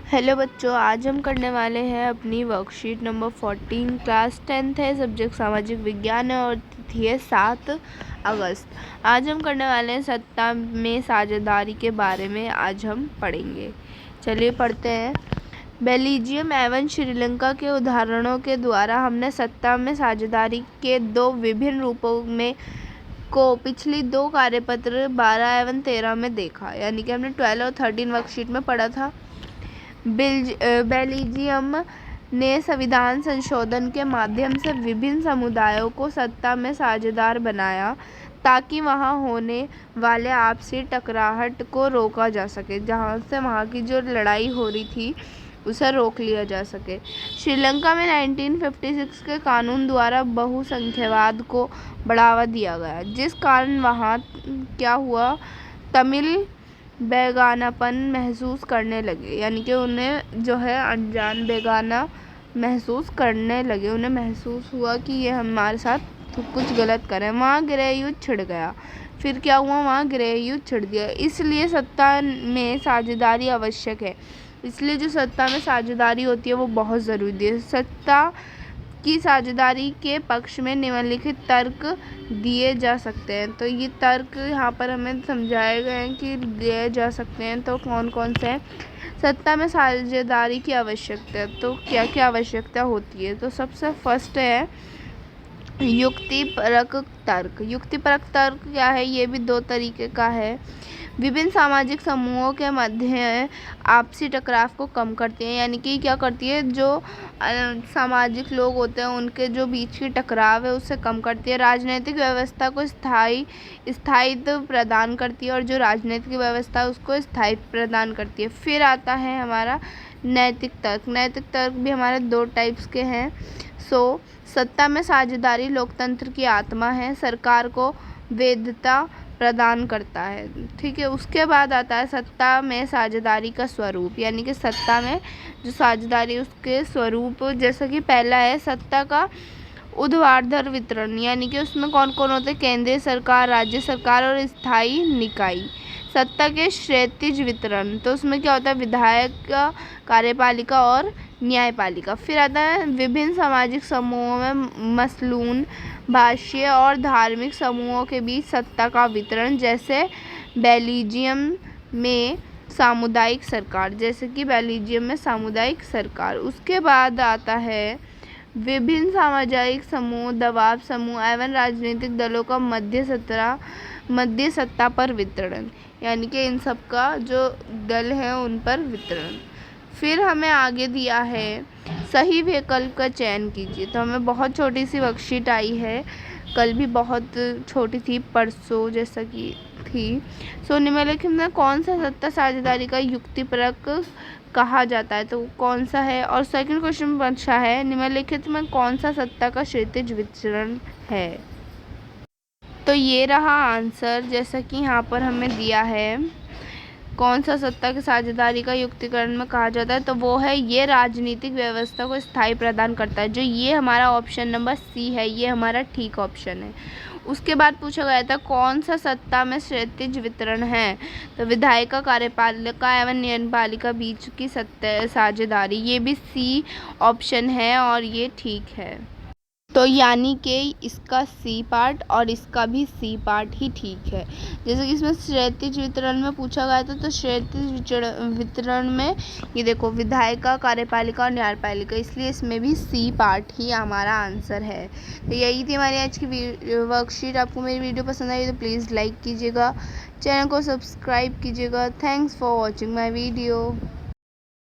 Hello बच्चों, आज हम करने वाले हैं अपनी वर्कशीट नंबर 14। क्लास 10th है, सब्जेक्ट सामाजिक विज्ञान है और तिथि है 7 अगस्त। आज हम करने वाले हैं सत्ता में साझेदारी के बारे में आज हम पढ़ेंगे। चलिए पढ़ते हैं। बेल्जियम एवं श्रीलंका के उदाहरणों के द्वारा हमने सत्ता में साझेदारी के दो विभिन्न रूपों में को पिछली दो कार्यपत्र 12 एवं 13 में देखा, यानी कि हमने 12 और 13 वर्कशीट में पढ़ा था। बेल्जियम ने संविधान संशोधन के माध्यम से विभिन्न समुदायों को सत्ता में साझेदार बनाया ताकि वहां होने वाले आपसी टकराहट को रोका जा सके, जहां से वहां की जो लड़ाई हो रही थी उसे रोक लिया जा सके। श्रीलंका में 1956 के कानून द्वारा बहुसंख्यवाद को बढ़ावा दिया गया, जिस कारण वहां क्या हुआ, तमिल बेगानापन महसूस करने लगे, यानी कि उन्हें जो है अनजान बेगाना महसूस करने लगे। उन्हें महसूस हुआ कि ये हमारे साथ कुछ गलत कर रहे हैं। वहाँ गृह युद्ध छिड़ गया। फिर क्या हुआ, वहाँ गृह युद्ध छिड़ गया। इसलिए सत्ता में साझेदारी आवश्यक है। इसलिए जो सत्ता में साझेदारी होती है वो बहुत ज़रूरी है। सत्ता की साझेदारी के पक्ष में निम्नलिखित तर्क दिए जा सकते हैं। तो ये तर्क यहाँ पर हमें समझाए गए हैं कि दिए जा सकते हैं। तो कौन कौन से हैं? सत्ता में साझेदारी की आवश्यकता, तो क्या क्या आवश्यकता होती है? तो सबसे फर्स्ट है युक्तिपरक तर्क। युक्तिपरक तर्क क्या है? ये भी दो तरीके का है। विभिन्न सामाजिक समूहों के मध्य आपसी टकराव को कम करती है, यानी कि क्या करती है, जो सामाजिक लोग होते हैं उनके जो बीच की टकराव है उससे कम करती है। राजनीतिक व्यवस्था को स्थायित्व प्रदान करती है और जो राजनीतिक व्यवस्था है उसको स्थायित्व प्रदान करती है। फिर आता है हमारा नैतिक तर्क। नैतिक तर्क भी हमारे दो टाइप्स के हैं। सत्ता में साझेदारी लोकतंत्र की आत्मा है, सरकार को वैधता प्रदान करता है। ठीक है। उसके बाद आता है सत्ता में साझेदारी का स्वरूप, यानी कि सत्ता में जो साझेदारी उसके स्वरूप, जैसा कि पहला है सत्ता का ऊर्ध्वाधर वितरण, यानी कि उसमें कौन कौन होते हैं, केंद्रीय सरकार, राज्य सरकार और स्थायी निकाय। सत्ता के क्षैतिज वितरण, तो उसमें क्या होता है, विधायक, कार्यपालिका और न्यायपालिका। फिर आता है विभिन्न सामाजिक समूहों में मसलून भाषीय और धार्मिक समूहों के बीच सत्ता का वितरण, जैसे बेल्जियम में सामुदायिक सरकार, जैसे कि बेल्जियम में सामुदायिक सरकार। उसके बाद आता है विभिन्न सामाजिक समूह, दबाव समूह एवं राजनीतिक दलों का मध्य सत्ता पर वितरण, यानी कि इन सब का जो दल है उन पर वितरण। फिर हमें आगे दिया है सही विकल्प का चयन कीजिए। तो हमें बहुत छोटी सी वर्कशीट आई है, कल भी बहुत छोटी थी, परसों जैसा कि थी। निम्नलिखित में कौन सा सत्ता साझेदारी का युक्तिपरक कहा जाता है? तो कौन सा है? और सेकंड क्वेश्चन पूछा है निम्नलिखित में कौन सा सत्ता का क्षैतिज वितरण है? तो ये रहा आंसर, जैसा कि यहाँ पर हमें दिया है कौन सा सत्ता की साझेदारी का युक्तिकरण में कहा जाता है, तो वो है ये राजनीतिक व्यवस्था को स्थायी प्रदान करता है। जो ये हमारा ऑप्शन नंबर सी है, ये हमारा ठीक ऑप्शन है। उसके बाद पूछा गया था कौन सा सत्ता में क्षैतिज वितरण है, तो विधायिका, कार्यपालिका एवं न्यायपालिका बीच की सत्ता साझेदारी, ये भी सी ऑप्शन है और ये ठीक है। तो यानी कि इसका सी पार्ट और इसका भी सी पार्ट ही ठीक है। जैसे कि इसमें क्षैतिज वितरण में पूछा गया था, तो क्षैतिज वितरण में ये देखो विधायिका, कार्यपालिका और न्यायपालिका, इसलिए इसमें भी सी पार्ट ही हमारा आंसर है। तो यही थी हमारी आज की वर्कशीट। आपको मेरी वीडियो पसंद आई तो प्लीज़ लाइक कीजिएगा, चैनल को सब्सक्राइब कीजिएगा। Thanks for watching my video.